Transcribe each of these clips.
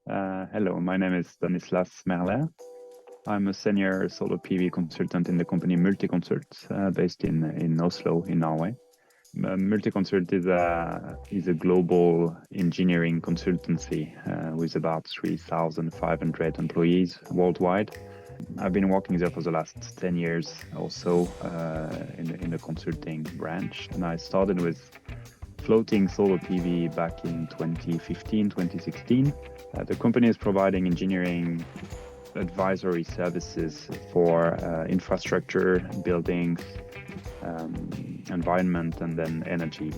Hello, my name is Stanislas Merlet. I'm a senior solar PV consultant in the company Multiconsult, based in Oslo, in Norway. Multiconsult is a global engineering consultancy with about 3,500 employees worldwide. I've been working there for the last 10 years or so in the consulting branch, and I started with floating solar PV back in 2015, 2016. The company is providing engineering advisory services for infrastructure, buildings, environment, and then energy.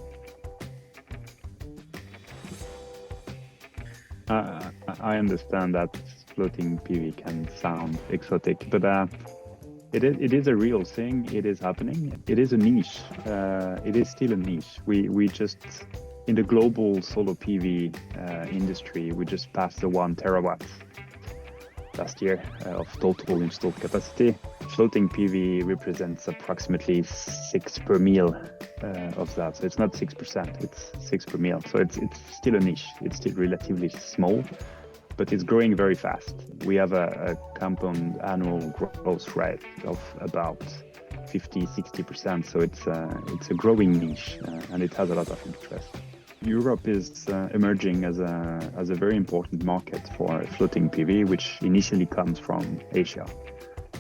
I understand that floating PV can sound exotic, but it is a real thing. It is happening. It is a niche. It is still a niche. We just, in the global solar PV industry, we just passed the 1 terawatt last year of total installed capacity. Floating PV represents approximately 6 per mil of that. So it's not 6%, it's 6 per mil. So it's still a niche. It's still relatively small, but it's growing very fast. We have a compound annual growth rate of about 50-60%. So it's a growing niche, and it has a lot of interest. Europe is emerging as a very important market for floating PV, which initially comes from Asia.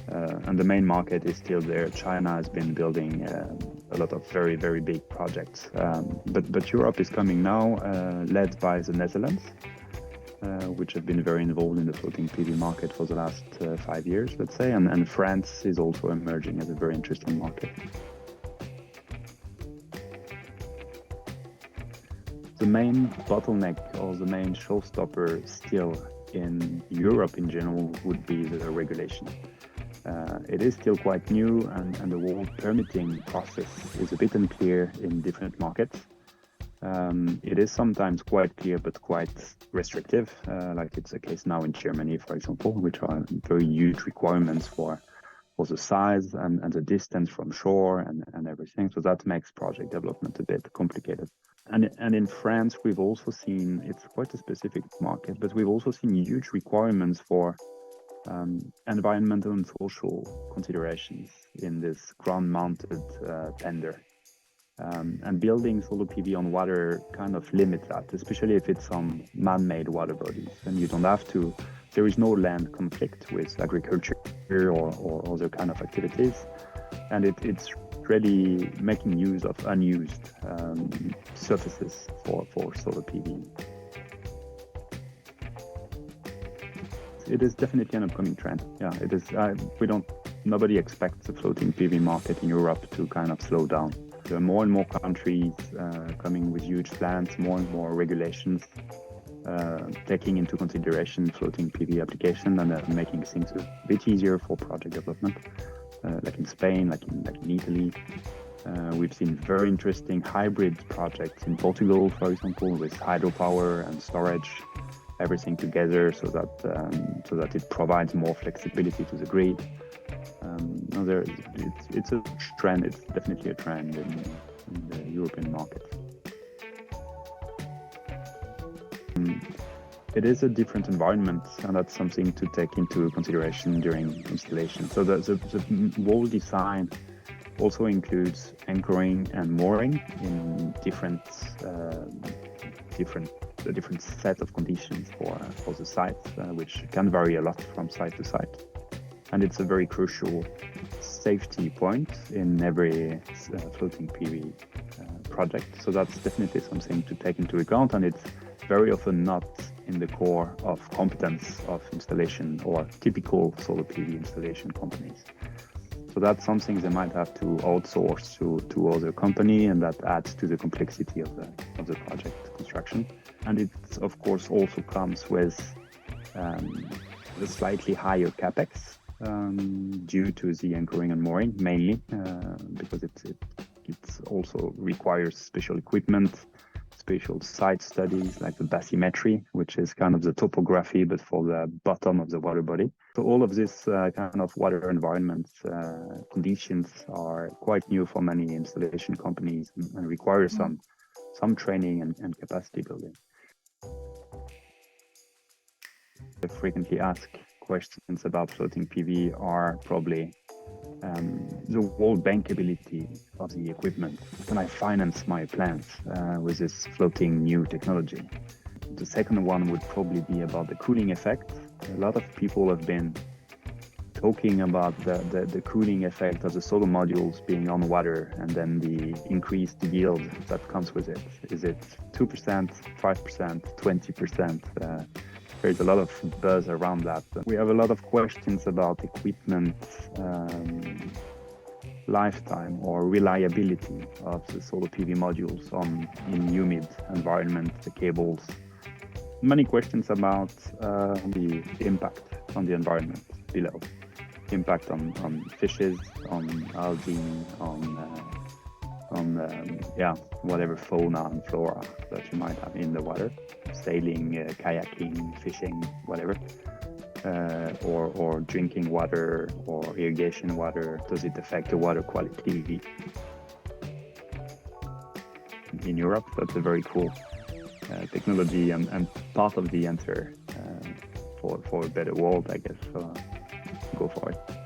And the main market is still there. China has been building a lot of very, very big projects. But Europe is coming now, led by the Netherlands, which have been very involved in the floating PV market for the last 5 years, let's say. And France is also emerging as a very interesting market. The main bottleneck or the main showstopper still in Europe in general would be the regulation. It is still quite new, and the whole permitting process is a bit unclear in different markets. It is sometimes quite clear but quite restrictive, like it's the case now in Germany, for example, which are very huge requirements for the size and the distance from shore and everything. So that makes project development a bit complicated. And in France, we've also seen, it's quite a specific market, but we've also seen huge requirements for environmental and social considerations in this ground-mounted tender. And building solar PV on water kind of limits that, especially if it's on man-made water bodies, and you don't have to, there is no land conflict with agriculture or other kind of activities. And it's really making use of unused surfaces for solar PV. It is definitely an upcoming trend. Yeah, it is. Nobody expects the floating PV market in Europe to kind of slow down. There are more and more countries coming with huge plans, more and more regulations, taking into consideration floating PV application and making things a bit easier for project development, like in Spain, like in Italy. We've seen very interesting hybrid projects in Portugal, for example, with hydropower and storage, everything together, so that it provides more flexibility to the grid. It's a trend. It's definitely a trend in the European market. It is a different environment, and that's something to take into consideration during installation. So the whole design also includes anchoring and mooring in different set of conditions for the site, which can vary a lot from site to site. And it's a very crucial safety point in every floating PV project. So that's definitely something to take into account, and it's very often not in the core of competence of installation or typical solar PV installation companies. So that's something they might have to outsource to other company, and that adds to the complexity of the project construction. And it, of course, also comes with a slightly higher capex due to the anchoring and mooring, mainly because it also requires special equipment, special site studies like the bathymetry, which is kind of the topography, but for the bottom of the water body. So all of this kind of water environment conditions are quite new for many installation companies and require some training and capacity building. The frequently asked questions about floating PV are probably the whole bankability of the equipment. Can I finance my plants with this floating new technology? The second one would probably be about the cooling effect. A lot of people have been talking about the cooling effect of the solar modules being on water and then the increased yield that comes with it. Is it 2%, 5%, 20%? There's a lot of buzz around that. We have a lot of questions about equipment lifetime or reliability of the solar PV modules in humid environment, the cables. Many questions about the impact on the environment below. Impact on fishes, on algae, on whatever fauna and flora that you might have in the water, sailing, kayaking, fishing, whatever, or drinking water or irrigation water. Does it affect the water quality in Europe? That's a very cool technology and part of the answer for a better world, I guess. So go for it.